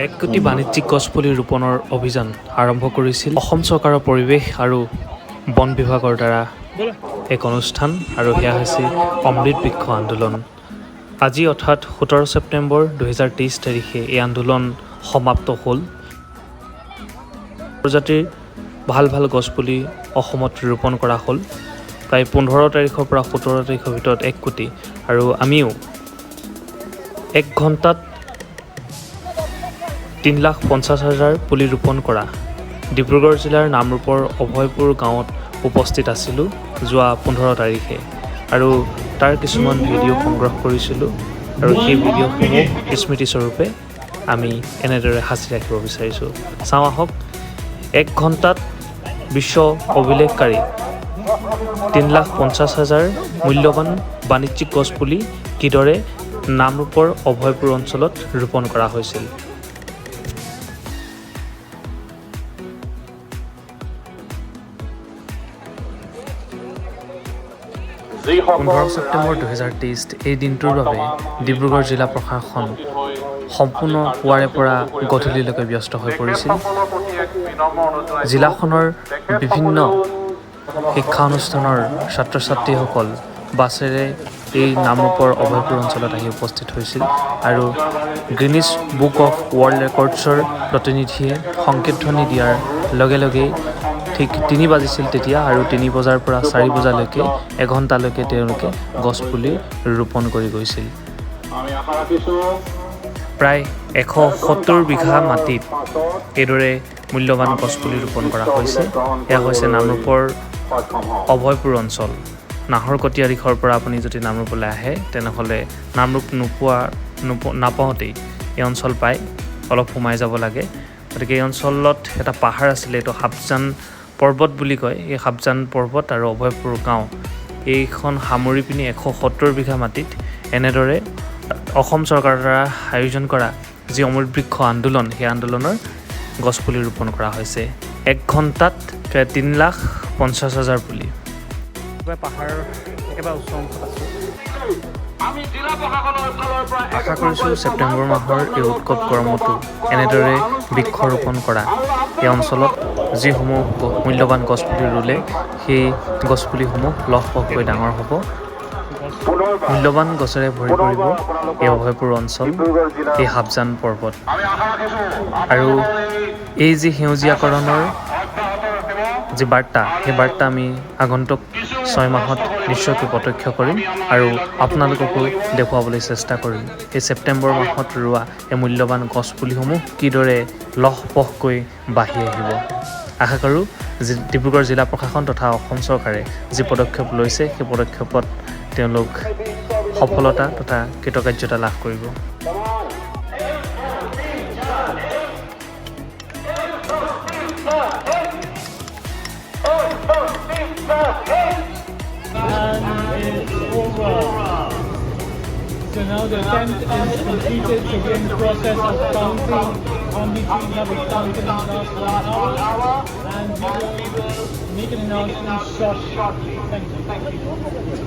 এক কোটি বাণিজ্যিক গছপুলি ৰোপণৰ অভিযান আৰম্ভ কৰিছিল অসম চৰকাৰৰ পৰিৱেশ আৰু বন বিভাগৰ দ্বাৰা এক অনুষ্ঠান আৰু সেয়া হৈছে অমৃত বৃক্ষ আন্দোলন। আজি অৰ্থাৎ 17 ছেপ্টেম্বৰ 2023 তাৰিখে এই আন্দোলন সমাপ্ত হ'ল। প্ৰজাতিৰ ভাল ভাল গছপুলি অসমত ৰোপণ কৰা হ'ল। প্ৰায় 15 তাৰিখৰ পৰা 17 তাৰিখৰ ভিতৰত 1 কোটি, আৰু আমিও 1 ঘণ্টাত 3,50,000 পুলি ৰোপণ কৰা ডিব্ৰুগড় জিলাৰ নামৰূপৰ অভয়পুৰ গাঁৱত উপস্থিত আছিলোঁ যোৱা 15 তাৰিখে, আৰু তাৰ কিছুমান ভিডিঅ' সংগ্ৰহ কৰিছিলোঁ, আৰু সেই ভিডিঅ'সমূহ স্মৃতিস্বৰূপে আমি এনেদৰে সাঁচি ৰাখিব বিচাৰিছোঁ। চাওঁ আহক, 1 ঘণ্টাত বিশ্ব অভিলেখকাৰী 3,50,000 মূল্যৱান বাণিজ্যিক গছপুলি কিদৰে নামৰূপৰ অভয়পুৰ অঞ্চলত ৰোপণ কৰা হৈছিল। 15 ছেপ্টেম্বৰ 2023 এই দিনটোৰ বাবে ডিব্ৰুগড় জিলা প্ৰশাসন সম্পূৰ্ণ পুৱাৰে পৰা গধূলিলৈকে ব্যস্ত হৈ পৰিছিল। জিলাখনৰ বিভিন্ন শিক্ষানুষ্ঠানৰ ছাত্ৰ ছাত্ৰীসকল বাছেৰে এই নামৰূপৰ অভয়পুৰ অঞ্চলত আহি উপস্থিত হৈছিল, আৰু গ্ৰীনিছ বুক অফ ৱৰ্ল্ড ৰেকৰ্ডছৰ প্ৰতিনিধিয়ে সংকেতধ্বনি দিয়াৰ লগে লগেই ঠিক 3 বাজিছিল তেতিয়া, আৰু 3 বজাৰ পৰা 4 বজালৈকে এঘণ্টালৈকে তেওঁলোকে গছপুলি ৰোপণ কৰি গৈছিল। প্ৰায় 170 বিঘা মাটিত এইদৰে মূল্যৱান গছপুলি ৰোপণ কৰা হৈছে। এয়া হৈছে নামৰূপৰ অভয়পুৰ অঞ্চল। নাহৰকটীয়া দিশৰ পৰা আপুনি যদি নামৰূপলৈ আহে তেনেহ'লে নামৰূপ নাপাওঁতেই এই অঞ্চল পায়, অলপ সোমাই যাব লাগে। গতিকে এই অঞ্চলত এটা পাহাৰ আছিলে, এইটো হাফজান পৰ্বত বুলি কয়। এই হাফজান পৰ্বত আৰু অভয়পুৰ গাঁও এইখন সামৰি পিনি 170 বিঘা মাটিত এনেদৰে অসম চৰকাৰৰ দ্বাৰা আয়োজন কৰা যি অমৃত বৃক্ষ আন্দোলন, সেই আন্দোলনৰ গছপুলি ৰোপণ কৰা হৈছে। 1 ঘণ্টাত 3,50,000 পুলি। পাহাৰৰ একেবাৰে উচ্চ অংশত আছোঁ। আশা কৰিছোঁ ছেপ্টেম্বৰ মাহৰ এই উৎকট গৰমতো এনেদৰে বৃক্ষৰোপণ কৰা এই অঞ্চলত যিসমূহ মূল্যৱান গছপুলি ৰুলে সেই গছপুলিসমূহ লহপহকৈ ডাঙৰ হ'ব। মূল্যৱান গছেৰে ভৰি পৰিব এই অভয়পুৰ অঞ্চল, এই হাফজান পৰ্বত, আৰু এই যি সেউজীয়াকৰণৰ যি বাৰ্তা, সেই বাৰ্তা আমি আগন্তুক 6 মাহত নিশ্চয়কৈ প্ৰত্যক্ষ কৰিম আৰু আপোনালোককো দেখুৱাবলৈ চেষ্টা কৰিম। এই ছেপ্টেম্বৰ মাহত ৰোৱা এই মূল্যৱান গছপুলিসমূহ কিদৰে লহপহকৈ বাঢ়ি আহিব। আশা কৰোঁ যে ডিব্ৰুগড় জিলা প্ৰশাসন তথা অসম চৰকাৰে যি পদক্ষেপ লৈছে সেই পদক্ষেপত তেওঁলোক সফলতা তথা কৃতকাৰ্যতা লাভ কৰিব। So now the attempt is completed, so we're in the process of counting how many trees have been counted in the last 1 hour, and we will make an announcement shortly. Thank you.